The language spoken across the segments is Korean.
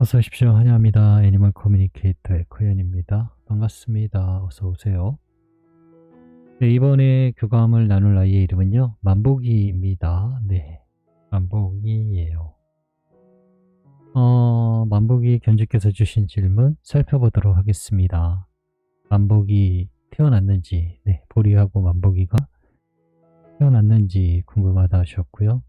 어서 오십시오. 환영합니다. 애니멀 커뮤니케이터의 커연입니다. 반갑습니다. 어서 오세요. 네, 이번에 교감을 나눌 아이의 이름은요. 만복이입니다. 네, 만복이에요. 만복이 견주께서 주신 질문 살펴보도록 하겠습니다. 만복이 태어났는지, 네, 보리하고 만복이가 태어났는지 궁금하다 하셨고요.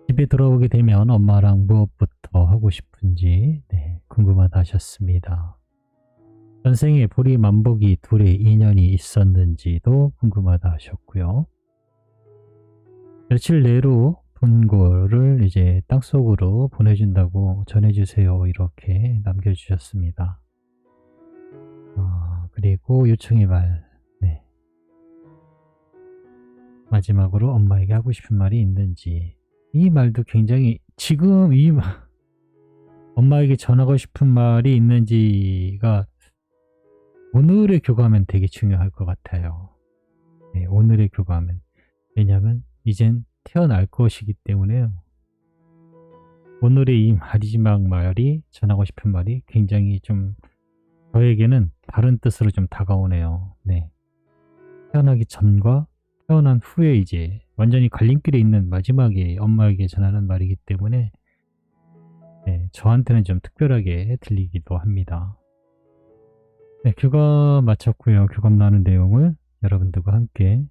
집에 들어오게 되면 엄마랑 무엇부터 하고 싶은지 궁금하다 하셨습니다. 전생에 보리 만복이 둘의 인연이 있었는지도 궁금하다 하셨고요. 며칠 내로 분고를 이제 땅속으로 보내준다고 전해주세요. 이렇게 남겨주셨습니다. 그리고 요청의 말, 마지막으로 엄마에게 하고 싶은 말이 있는지. 이 말도 굉장히 지금 엄마에게 전하고 싶은 말이 있는지가 오늘의 교감은 되게 중요할 것 같아요. 네, 오늘의 교감은. 왜냐하면 이젠 태어날 것이기 때문에요. 오늘의 이 마지막 말이, 전하고 싶은 말이 굉장히 좀 저에게는 다른 뜻으로 좀 다가오네요. 네. 태어나기 전과 태어난 후에 이제 완전히 갈림길에 있는 마지막에 엄마에게 전하는 말이기 때문에 저한테는 좀 특별하게 들리기도 합니다. 네, 교감 마쳤고요. 교감 나눈 내용을 여러분들과 함께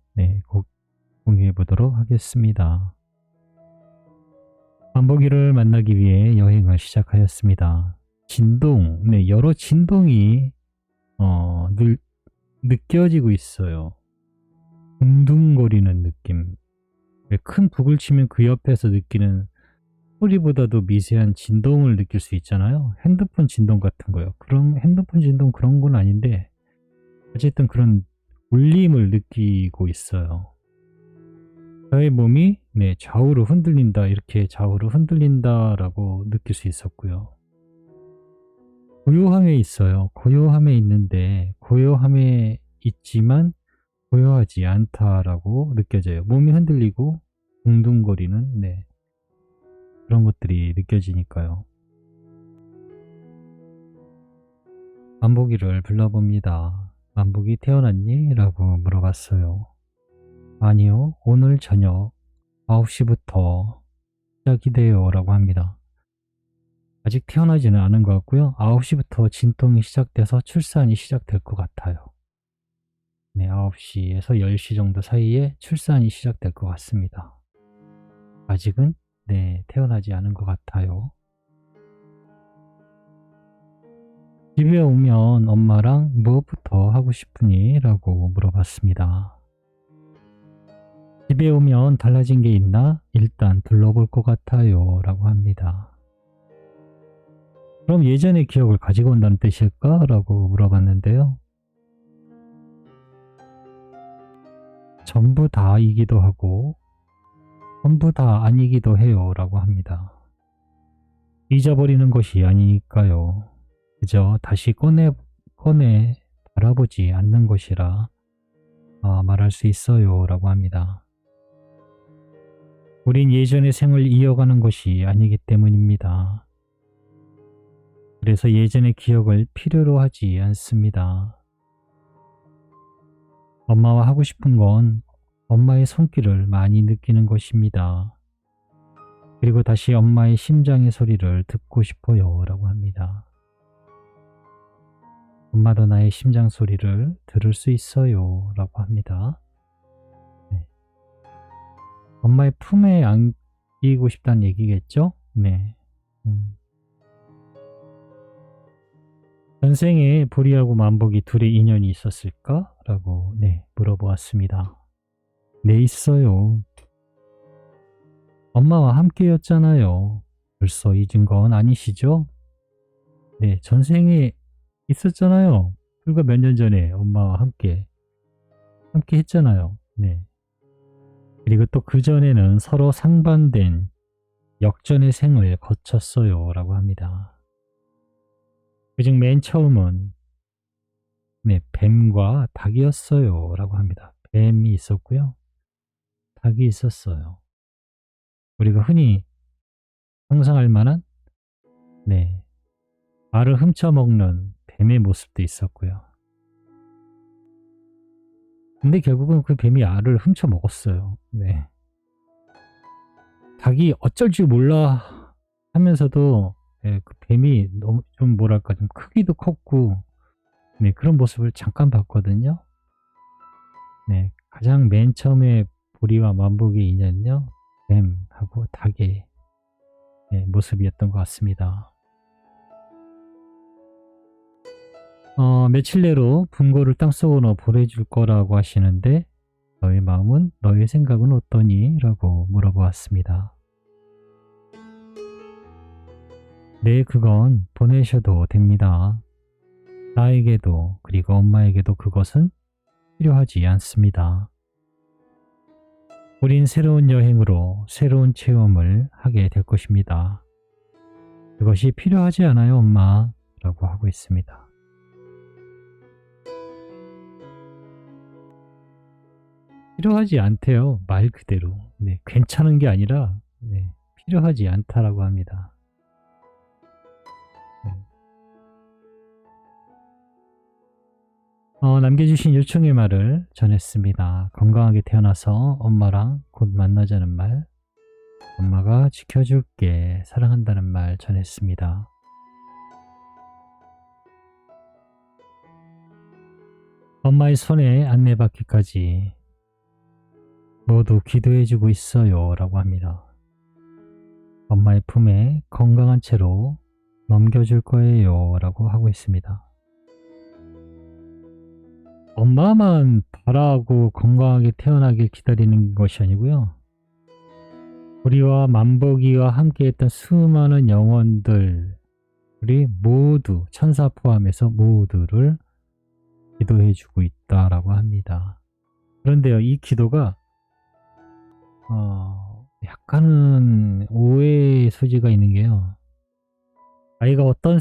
공유해 보도록 하겠습니다. 만복이를 만나기 위해 여행을 시작하였습니다. 진동, 여러 진동이 늘 느껴지고 있어요. 둥둥거리는 느낌. 큰 북을 치면 그 옆에서 느끼는 소리보다도 미세한 진동을 느낄 수 있잖아요. 핸드폰 진동 같은 거요. 그런 핸드폰 진동 그런 건 아닌데 어쨌든 그런 울림을 느끼고 있어요. 저의 몸이 좌우로 흔들린다, 이렇게 좌우로 흔들린다라고 느낄 수 있었고요. 고요함에 있어요. 고요함에 있는데 고요함에 있지만 고요하지 않다라고 느껴져요. 몸이 흔들리고 둥둥거리는 그런 것들이 느껴지니까요. 만복이를 불러봅니다. 만복이 태어났니? 라고 물어봤어요. 아니요, 오늘 저녁 9시부터 시작이 돼요 라고 합니다. 아직 태어나지는 않은 것 같고요. 9시부터 진통이 시작돼서 출산이 시작될 것 같아요. 9시에서 10시 정도 사이에 출산이 시작될 것 같습니다. 아직은 태어나지 않은 것 같아요. 집에 오면 엄마랑 무엇부터 하고 싶으니? 라고 물어봤습니다. 집에 오면 달라진 게 있나? 일단 둘러볼 것 같아요 라고 합니다. 그럼 예전의 기억을 가지고 온다는 뜻일까? 라고 물어봤는데요. 전부 다이기도 하고 전부 다 아니기도 해요 라고 합니다. 잊어버리는 것이 아니니까요. 그저 다시 꺼내 바라보지 않는 것이라 말할 수 있어요 라고 합니다. 우린 예전의 생을 이어가는 것이 아니기 때문입니다. 그래서 예전의 기억을 필요로 하지 않습니다. 엄마와 하고 싶은 건 엄마의 손길을 많이 느끼는 것입니다. 그리고 다시 엄마의 심장의 소리를 듣고 싶어요 라고 합니다. 엄마도 나의 심장 소리를 들을 수 있어요 라고 합니다. 엄마의 품에 안기고 싶다는 얘기겠죠? 전생에 보리하고 만복이 둘의 인연이 있었을까? 라고 물어보았습니다. 네, 있어요. 엄마와 함께였잖아요. 벌써 잊은 건 아니시죠? 전생에 있었잖아요. 불과 몇 년 전에 엄마와 함께 했잖아요. 그리고 또 그 전에는 서로 상반된 역전의 생을 거쳤어요 라고 합니다. 그중 맨 처음은 뱀과 닭이었어요 라고 합니다. 뱀이 있었고요. 닭이 있었어요. 우리가 흔히 상상할 만한 네, 알을 훔쳐먹는 뱀의 모습도 있었고요. 근데 결국은 그 뱀이 알을 훔쳐먹었어요. 네. 닭이 어쩔 줄 몰라 하면서도 예, 그 뱀이 너무 좀 뭐랄까 좀 크기도 컸고 네, 그런 모습을 잠깐 봤거든요. 네, 가장 맨 처음에 보리와 만복의 인연은요, 뱀하고 닭의 예, 모습이었던 것 같습니다. 며칠 내로 분고를 땅속으로 넣어 보내줄 거라고 하시는데 너의 마음은 너의 생각은 어떠니? 라고 물어보았습니다. 네, 그건 보내셔도 됩니다. 나에게도 그리고 엄마에게도 그것은 필요하지 않습니다. 우린 새로운 여행으로 새로운 체험을 하게 될 것입니다. 그것이 필요하지 않아요, 엄마? 라고 하고 있습니다. 필요하지 않대요. 말 그대로. 네, 괜찮은 게 아니라 네, 필요하지 않다라고 합니다. 네. 남겨주신 요청의 말을 전했습니다. 건강하게 태어나서 엄마랑 곧 만나자는 말, 엄마가 지켜줄게, 사랑한다는 말 전했습니다. 엄마의 손에 안내받기까지 모두 기도해주고 있어요 라고 합니다. 엄마의 품에 건강한 채로 넘겨줄 거예요 라고 하고 있습니다. 엄마만 바라고 건강하게 태어나길 기다리는 것이 아니고요. 우리와 만복이와 함께했던 수많은 영혼들이 모두 천사 포함해서 모두를 기도해주고 있다라고 합니다. 그런데요, 이 기도가 약간은 오해의 소지가 있는 게요. 아이가 어떤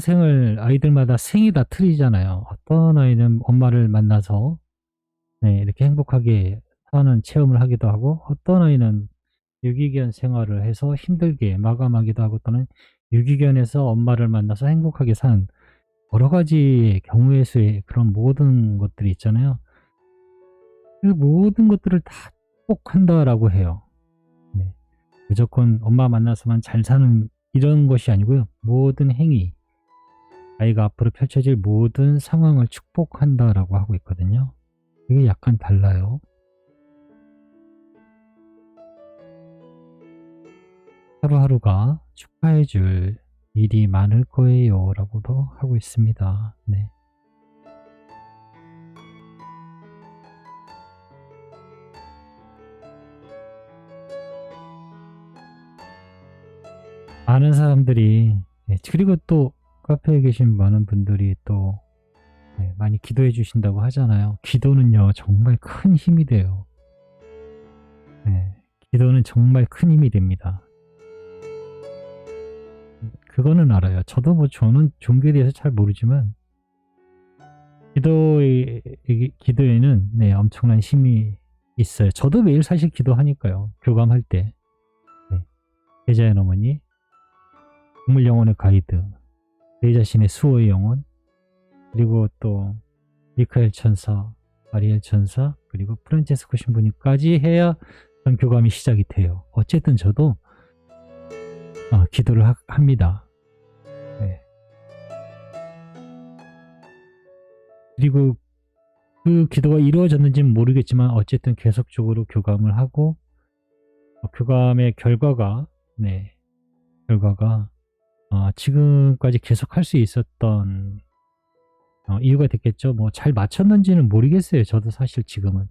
아이들마다 생이 다 틀리잖아요. 어떤 아이는 엄마를 만나서 네, 이렇게 행복하게 사는 체험을 하기도 하고, 어떤 아이는 유기견 생활을 해서 힘들게 마감하기도 하고, 또는 유기견에서 엄마를 만나서 행복하게 사는 여러 가지 경우의 수의 그런 모든 것들이 있잖아요. 그 모든 것들을 다 꼭 한다라고 해요. 네. 무조건 엄마 만나서만 잘 사는 이런 것이 아니고요. 모든 행위, 아이가 앞으로 펼쳐질 모든 상황을 축복한다라고 하고 있거든요. 그게 약간 달라요. 하루하루가 축하해줄 일이 많을 거예요 라고도 하고 있습니다. 네. 많은 사람들이 그리고 또 카페에 계신 많은 분들이 또 많이 기도해 주신다고 하잖아요. 기도는요 정말 큰 힘이 돼요. 네, 기도는 정말 큰 힘이 됩니다. 그거는 알아요. 저는 종교에 대해서 잘 모르지만 기도에는 네, 엄청난 힘이 있어요. 저도 매일 사실 기도하니까요. 교감할 때 네, 제자의 어머니, 동물 영혼의 가이드, 내 자신의 수호의 영혼, 그리고 또 미카엘 천사, 아리엘 천사, 그리고 프란체스코 신부님까지 해야 전 교감이 시작이 돼요. 어쨌든 저도 기도를 합니다. 네. 그리고 그 기도가 이루어졌는지는 모르겠지만 어쨌든 계속적으로 교감을 하고 교감의 결과가 지금까지 계속 할 수 있었던 이유가 됐겠죠. 뭐 잘 맞췄는지는 모르겠어요. 저도 사실 지금은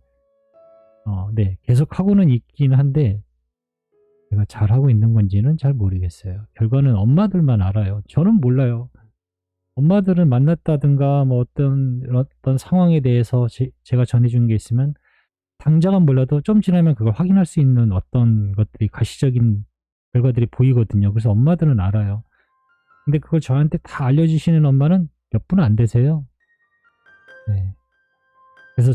네, 계속 하고는 있긴 한데 제가 잘하고 있는 건지는 잘 모르겠어요. 결과는 엄마들만 알아요. 저는 몰라요. 엄마들은 만났다든가 뭐 어떤 상황에 대해서 제가 전해준 게 있으면 당장은 몰라도 좀 지나면 그걸 확인할 수 있는 어떤 것들이 가시적인 결과들이 보이거든요. 그래서 엄마들은 알아요. 근데 그걸 저한테 다 알려주시는 엄마는 몇 분 안 되세요. 네. 그래서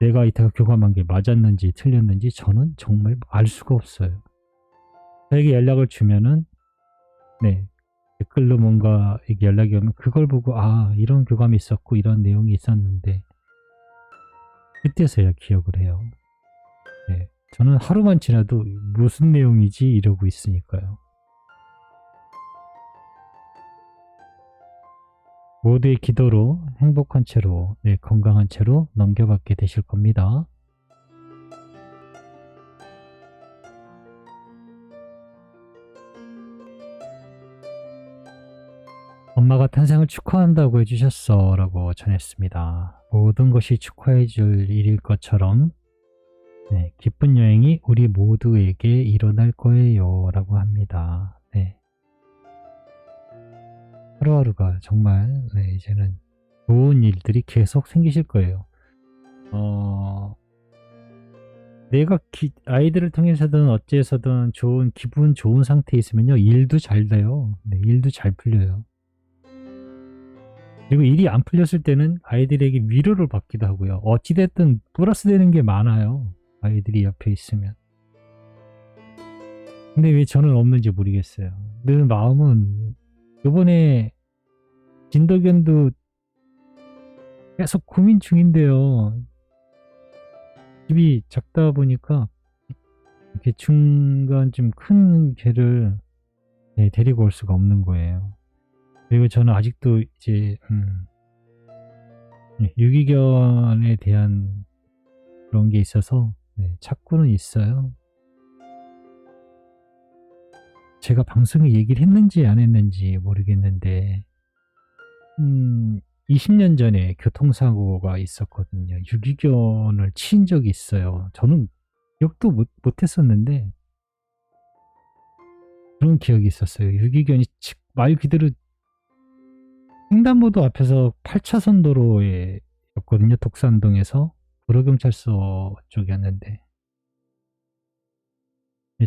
내가 이때가 교감한 게 맞았는지 틀렸는지 저는 정말 알 수가 없어요. 저에게 연락을 주면은 네, 댓글로 뭔가 이게 연락이 오면 그걸 보고 아 이런 교감이 있었고 이런 내용이 있었는데 그때서야 기억을 해요. 네. 저는 하루만 지나도 무슨 내용이지 이러고 있으니까요. 모두의 기도로 행복한 채로, 네, 건강한 채로 넘겨받게 되실 겁니다. 엄마가 탄생을 축하한다고 해주셨어 라고 전했습니다. 모든 것이 축하해줄 일일 것처럼 네, 기쁜 여행이 우리 모두에게 일어날 거예요 라고 합니다. 네. 하루하루가 정말 네, 이제는 좋은 일들이 계속 생기실 거예요. 내가 아이들을 통해서든 어째서든 좋은 기분 좋은 상태에 있으면요 일도 잘 돼요. 네, 일도 잘 풀려요. 그리고 일이 안 풀렸을 때는 아이들에게 위로를 받기도 하고요. 어찌됐든 플러스 되는 게 많아요. 아이들이 옆에 있으면. 근데 왜 저는 없는지 모르겠어요. 늘 마음은 요번에 진도견도 계속 고민 중인데요. 집이 작다 보니까 이렇게 중간쯤 큰 개를 네, 데리고 올 수가 없는 거예요. 그리고 저는 아직도 이제 유기견에 대한 그런 게 있어서 네, 찾고는 있어요. 제가 방송에 얘기를 했는지 안 했는지 모르겠는데 20년 전에 교통사고가 있었거든요. 유기견을 친 적이 있어요. 저는 기억도 못했었는데 그런 기억이 있었어요. 유기견이 말 그대로 횡단보도 앞에서 8차선 도로에 였거든요. 독산동에서 도로경찰서 쪽이었는데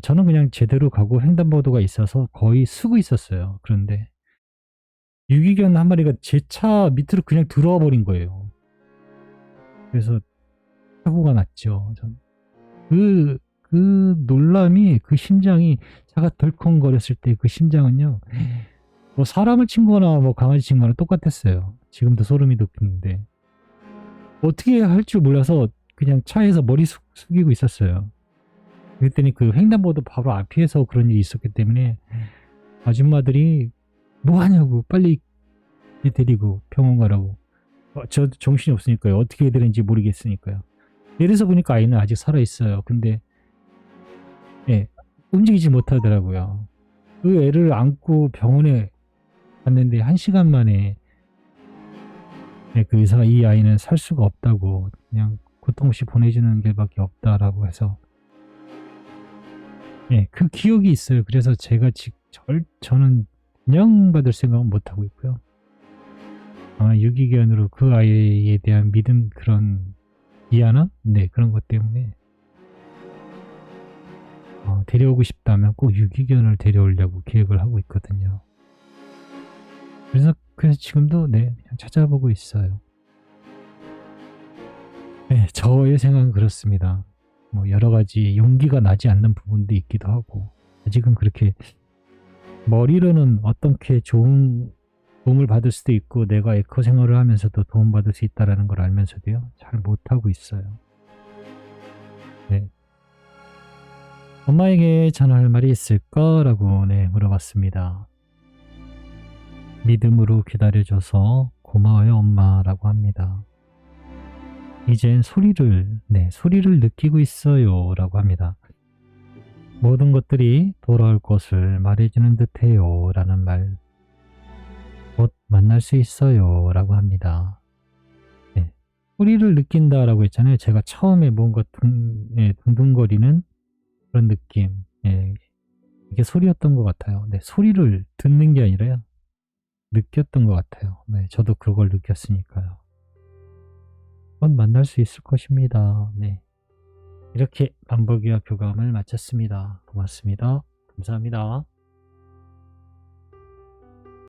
저는 그냥 제대로 가고 횡단보도가 있어서 거의 쓰고 있었어요. 그런데 유기견 한 마리가 제 차 밑으로 그냥 들어와 버린 거예요. 그래서 사고가 났죠. 그 놀람이, 그 심장이, 차가 덜컹거렸을 때 그 심장은요, 뭐 사람을 친 거나 뭐 강아지 친 거나 똑같았어요. 지금도 소름이 돋는데. 어떻게 할 줄 몰라서 그냥 차에서 머리 숙이고 있었어요. 그랬더니 그 횡단보도 바로 앞에서 그런 일이 있었기 때문에 아줌마들이 뭐 하냐고 빨리 데리고 병원 가라고. 저 정신이 없으니까요. 어떻게 해야 되는지 모르겠으니까요. 내려서 보니까 아이는 아직 살아있어요. 근데 예, 움직이지 못하더라고요. 그 애를 안고 병원에 갔는데 1시간 만에 예, 그 의사가 이 아이는 살 수가 없다고 그냥 고통 없이 보내주는 게밖에 없다라고 해서 예, 그 기억이 있어요. 그래서 제가 저는 분양받을 생각은 못하고 있고요. 아마 유기견으로 그 아이에 대한 믿음, 그런 미안함? 네, 그런 것 때문에 데려오고 싶다면 꼭 유기견을 데려오려고 계획을 하고 있거든요. 그래서 지금도 네, 그냥 찾아보고 있어요. 네, 저의 생각은 그렇습니다. 뭐 여러 가지 용기가 나지 않는 부분도 있기도 하고 아직은 그렇게 머리로는 어떻게 좋은 도움을 받을 수도 있고 내가 에코 생활을 하면서도 도움받을 수 있다는 걸 알면서도요 잘 못하고 있어요. 네. 엄마에게 전할 말이 있을까? 라고 네, 물어봤습니다. 믿음으로 기다려줘서 고마워요 엄마라고 합니다. 이젠 소리를 느끼고 있어요 라고 합니다. 모든 것들이 돌아올 것을 말해주는 듯해요 라는 말, 곧 만날 수 있어요 라고 합니다. 네. 소리를 느낀다라고 했잖아요. 제가 처음에 뭔가 둥둥거리는 그런 느낌, 예, 이게 소리였던 것 같아요. 네, 소리를 듣는 게 아니라요 느꼈던 것 같아요. 네, 저도 그걸 느꼈으니까요. 곧 만날 수 있을 것입니다. 네, 이렇게 만복이와 교감을 마쳤습니다. 고맙습니다. 감사합니다.